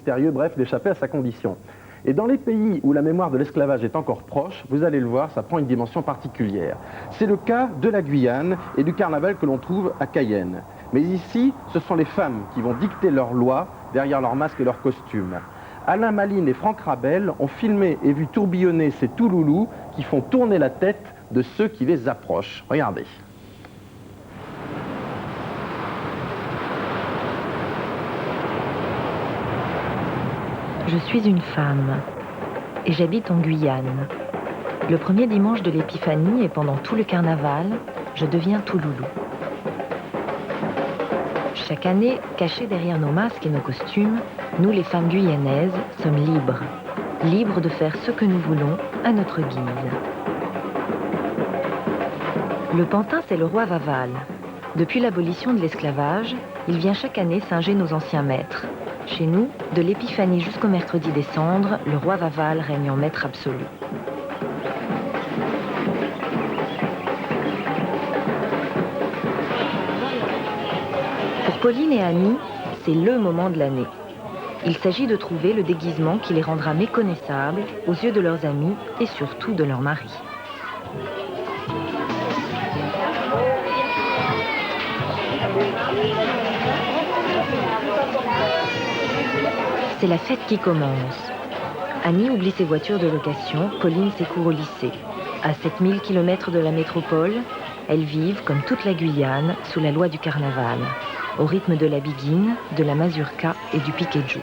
mystérieux, bref, d'échapper à sa condition. Et dans les pays où la mémoire de l'esclavage est encore proche, vous allez le voir, ça prend une dimension particulière. C'est le cas de la Guyane et du carnaval que l'on trouve à Cayenne. Mais ici, ce sont les femmes qui vont dicter leurs lois derrière leurs masques et leurs costumes. Alain Maline et Franck Rabel ont filmé et vu tourbillonner ces Touloulous qui font tourner la tête de ceux qui les approchent. Regardez. Je suis une femme et j'habite en Guyane. Le premier dimanche de l'Épiphanie et pendant tout le carnaval, je deviens Touloulou. Chaque année, cachés derrière nos masques et nos costumes, nous les femmes guyanaises sommes libres. Libres de faire ce que nous voulons à notre guise. Le pantin, c'est le roi Vaval. Depuis l'abolition de l'esclavage, il vient chaque année singer nos anciens maîtres. Chez nous, de l'Épiphanie jusqu'au mercredi des Cendres, le roi Vaval règne en maître absolu. Pour Pauline et Annie, c'est le moment de l'année. Il s'agit de trouver le déguisement qui les rendra méconnaissables aux yeux de leurs amis et surtout de leurs maris. C'est la fête qui commence. Annie oublie ses voitures de location, Pauline ses cours au lycée. À 7000 km de la métropole, elles vivent, comme toute la Guyane, sous la loi du carnaval, au rythme de la biguine, de la mazurka et du piquet-jouk.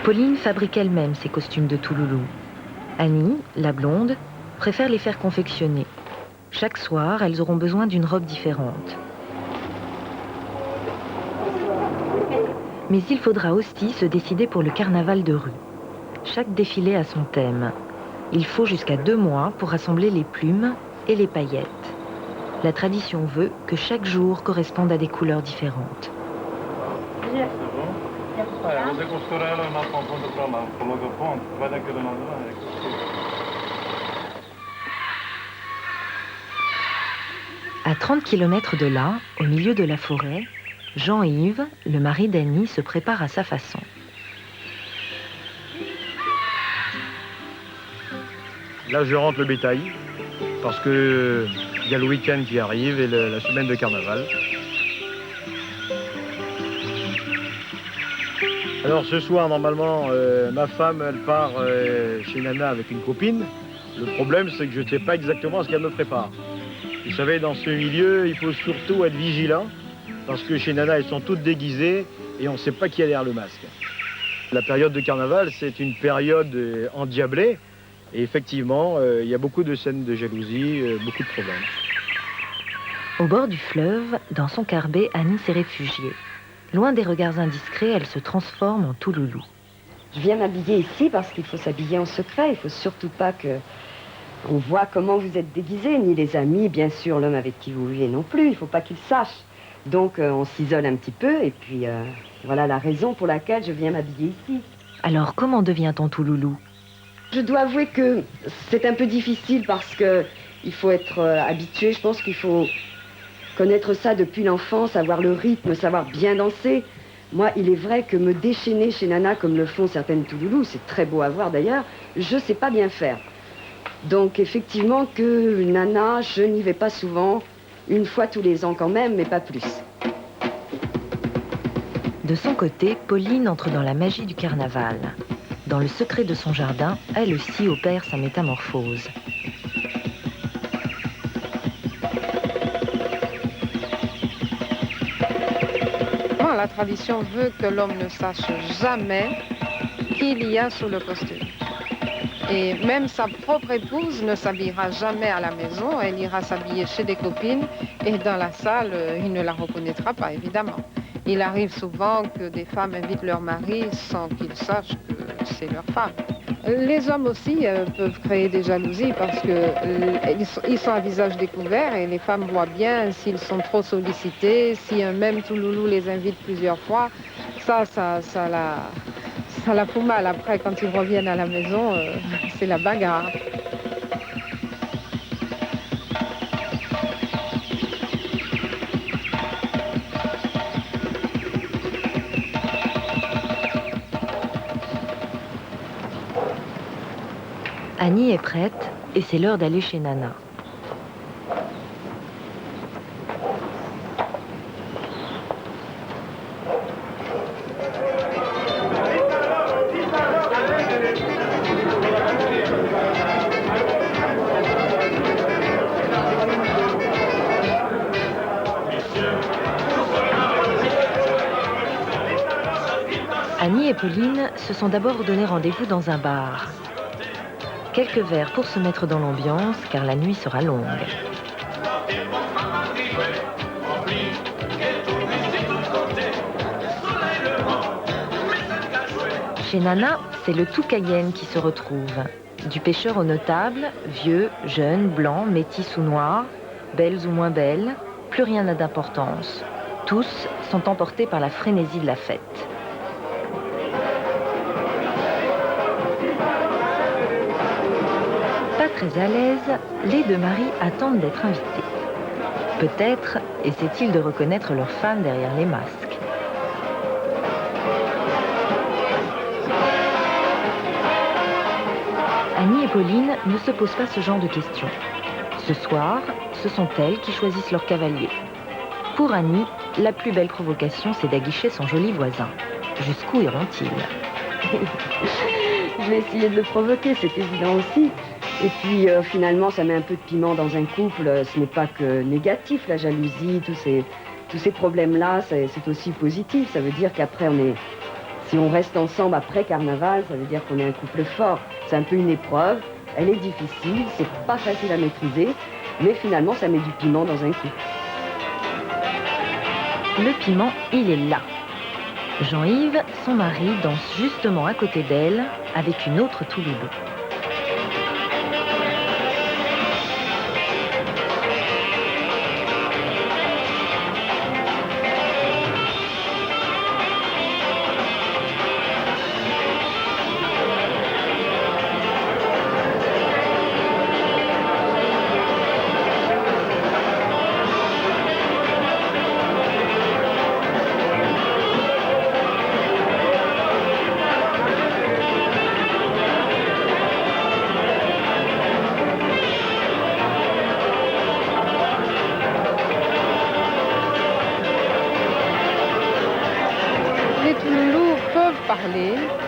Pauline fabrique elle-même ses costumes de Touloulou. Annie, la blonde, préfère les faire confectionner. Chaque soir, elles auront besoin d'une robe différente. Mais il faudra aussi se décider pour le carnaval de rue. Chaque défilé a son thème. Il faut jusqu'à 2 mois pour rassembler les plumes et les paillettes. La tradition veut que chaque jour corresponde à des couleurs différentes. À 30 km de là, au milieu de la forêt, Jean-Yves, le mari d'Annie, se prépare à sa façon. Là, je rentre le bétail, parce que il y a le week-end qui arrive et la semaine de carnaval. Alors ce soir, normalement, ma femme, elle part chez Nana avec une copine. Le problème, c'est que je ne sais pas exactement ce qu'elle me prépare. Vous savez, dans ce milieu, il faut surtout être vigilant, parce que chez Nana, elles sont toutes déguisées et on ne sait pas qui est derrière le masque. La période de carnaval, c'est une période endiablée. Et effectivement, il y a beaucoup de scènes de jalousie, beaucoup de problèmes. Au bord du fleuve, dans son carbet, Annie s'est réfugiée. Loin des regards indiscrets, elle se transforme en Touloulou. Je viens m'habiller ici parce qu'il faut s'habiller en secret. Il ne faut surtout pas qu'on voit comment vous êtes déguisés, ni les amis, bien sûr, l'homme avec qui vous vivez non plus. Il ne faut pas qu'il sache. Donc on s'isole un petit peu et puis voilà la raison pour laquelle je viens m'habiller ici. Alors comment devient-on Touloulou ? Je dois avouer que c'est un peu difficile parce qu'il faut être habitué. Je pense qu'il faut connaître ça depuis l'enfance, savoir le rythme, savoir bien danser. Moi, il est vrai que me déchaîner chez Nana, comme le font certaines Touloulous, c'est très beau à voir d'ailleurs, je ne sais pas bien faire. Donc effectivement que Nana, je n'y vais pas souvent, une fois tous les ans quand même, mais pas plus. De son côté, Pauline entre dans la magie du carnaval. Dans le secret de son jardin, elle aussi opère sa métamorphose. La tradition veut que l'homme ne sache jamais qu'il y a sous le costume. Et même sa propre épouse ne s'habillera jamais à la maison, elle ira s'habiller chez des copines et dans la salle, il ne la reconnaîtra pas, évidemment. Il arrive souvent que des femmes invitent leur mari sans qu'ils sachent que c'est leur femme. Les hommes aussi peuvent créer des jalousies parce qu'ils sont à visage découvert et les femmes voient bien s'ils sont trop sollicités, si un même Touloulou les invite plusieurs fois, ça Ça la fout mal. Après, quand ils reviennent à la maison, c'est la bagarre. Annie est prête et c'est l'heure d'aller chez Nana. Annie et Pauline se sont d'abord donné rendez-vous dans un bar. Quelques verres pour se mettre dans l'ambiance, car la nuit sera longue. Chez Nana, c'est le tout Cayenne qui se retrouve. Du pêcheur au notable, vieux, jeunes, blancs, métis ou noirs, belles ou moins belles, plus rien n'a d'importance. Tous sont emportés par la frénésie de la fête. Très à l'aise, les deux maris attendent d'être invités. Peut-être essaient-ils de reconnaître leurs femmes derrière les masques. Annie et Pauline ne se posent pas ce genre de questions. Ce soir, ce sont elles qui choisissent leur cavalier. Pour Annie, la plus belle provocation, c'est d'aguicher son joli voisin. Jusqu'où iront-ils? Je vais essayer de le provoquer, c'est évident aussi. Et puis finalement, ça met un peu de piment dans un couple. Ce n'est pas que négatif, la jalousie, tous ces problèmes-là, c'est aussi positif. Ça veut dire qu'après, si on reste ensemble après Carnaval, ça veut dire qu'on est un couple fort. C'est un peu une épreuve, elle est difficile, c'est pas facile à maîtriser, mais finalement, ça met du piment dans un couple. Le piment, il est là. Jean-Yves, son mari, danse justement à côté d'elle avec une autre Touloulou.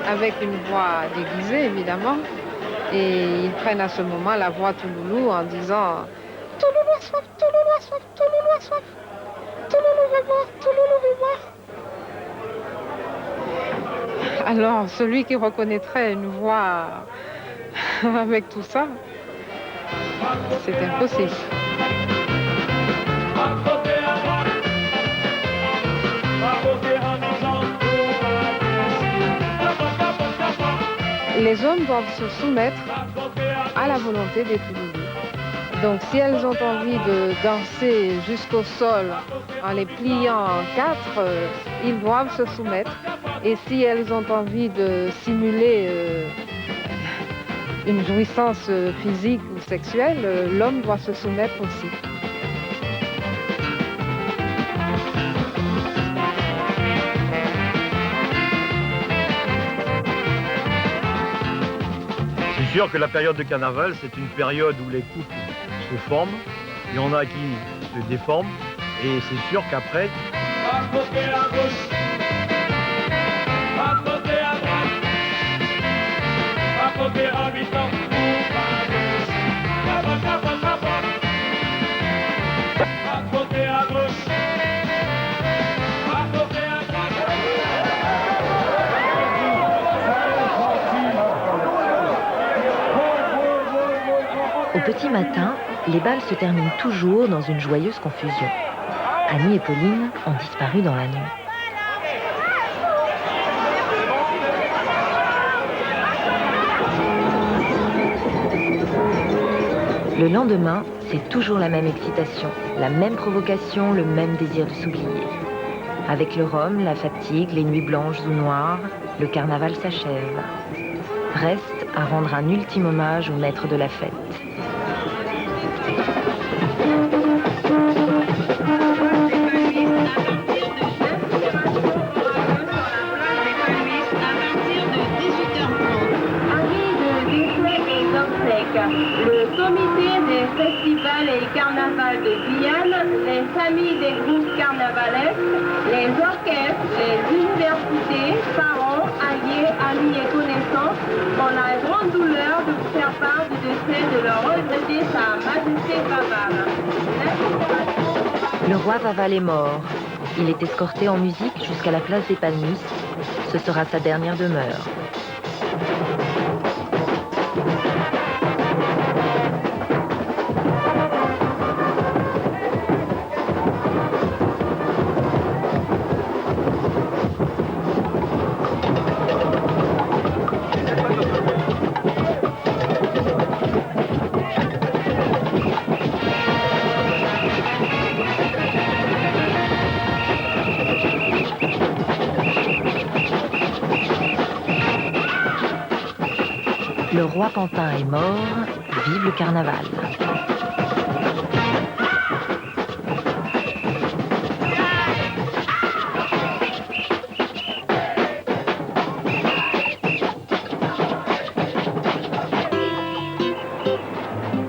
Avec une voix déguisée, évidemment. Et ils prennent à ce moment la voix Touloulou en disant « Touloulou a soif, Touloulou a soif, Touloulou a soif, Touloulou veut boire, Touloulou veut boire. » Alors, celui qui reconnaîtrait une voix avec tout ça, c'est impossible. Les hommes doivent se soumettre à la volonté des Touloulous. Donc si elles ont envie de danser jusqu'au sol en les pliant en quatre, ils doivent se soumettre. Et si elles ont envie de simuler une jouissance physique ou sexuelle, l'homme doit se soumettre aussi. C'est sûr que la période de carnaval, c'est une période où les couples se forment, il y en a qui se déforment, et c'est sûr qu'après... Au petit matin, les bals se terminent toujours dans une joyeuse confusion. Annie et Pauline ont disparu dans la nuit. Le lendemain, c'est toujours la même excitation, la même provocation, le même désir de s'oublier. Avec le rhum, la fatigue, les nuits blanches ou noires, le carnaval s'achève. Reste à rendre un ultime hommage au maître de la fête. Le comité des festivals et carnavals de Guyane, les familles des groupes carnavalesques, les orchestres, les universités, parents, alliés, amis et connaissances ont la grande douleur de vous faire part du décès de leur regretté Sa Majesté Vaval. Le roi Vaval est mort. Il est escorté en musique jusqu'à la place des Palmistes. Ce sera sa dernière demeure. Le roi Pantin est mort, vive le carnaval.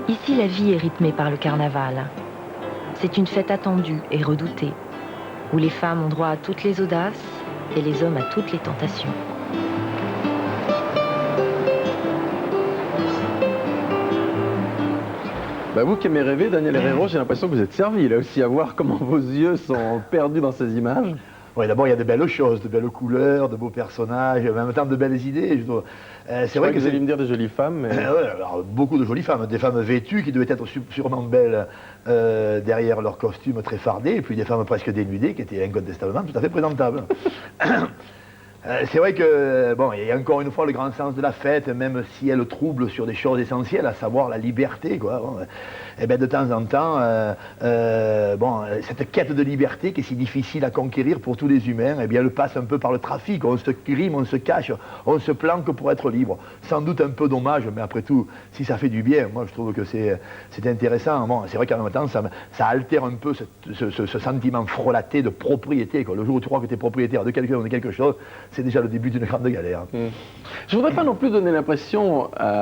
Ici, la vie est rythmée par le carnaval. C'est une fête attendue et redoutée, où les femmes ont droit à toutes les audaces et les hommes à toutes les tentations. Bah vous qui aimez rêver, Daniel Herrero, j'ai l'impression que vous êtes servi là aussi à voir comment vos yeux sont perdus dans ces images. Oui, d'abord, il y a de belles choses, de belles couleurs, de beaux personnages, en même temps de belles idées. C'est vrai que vous allez me dire des jolies femmes. Mais... ouais, alors, beaucoup de jolies femmes, des femmes vêtues qui devaient être sûrement belles derrière leur costume très fardé, et puis des femmes presque dénudées qui étaient incontestablement tout à fait présentables. C'est vrai que, bon, il y a encore une fois le grand sens de la fête, même si elle trouble sur des choses essentielles, à savoir la liberté, quoi. Bon, et bien de temps en temps, bon, cette quête de liberté qui est si difficile à conquérir pour tous les humains, eh bien elle passe un peu par le trafic, on se grime, on se cache, on se planque pour être libre. Sans doute un peu dommage, mais après tout, si ça fait du bien, moi je trouve que c'est intéressant. Bon, c'est vrai qu'en même temps, ça altère un peu ce sentiment frelaté de propriété, quoi. Le jour où tu crois que tu es propriétaire de quelqu'un ou de quelque chose, c'est déjà le début d'une grande galère. Je voudrais pas non plus donner l'impression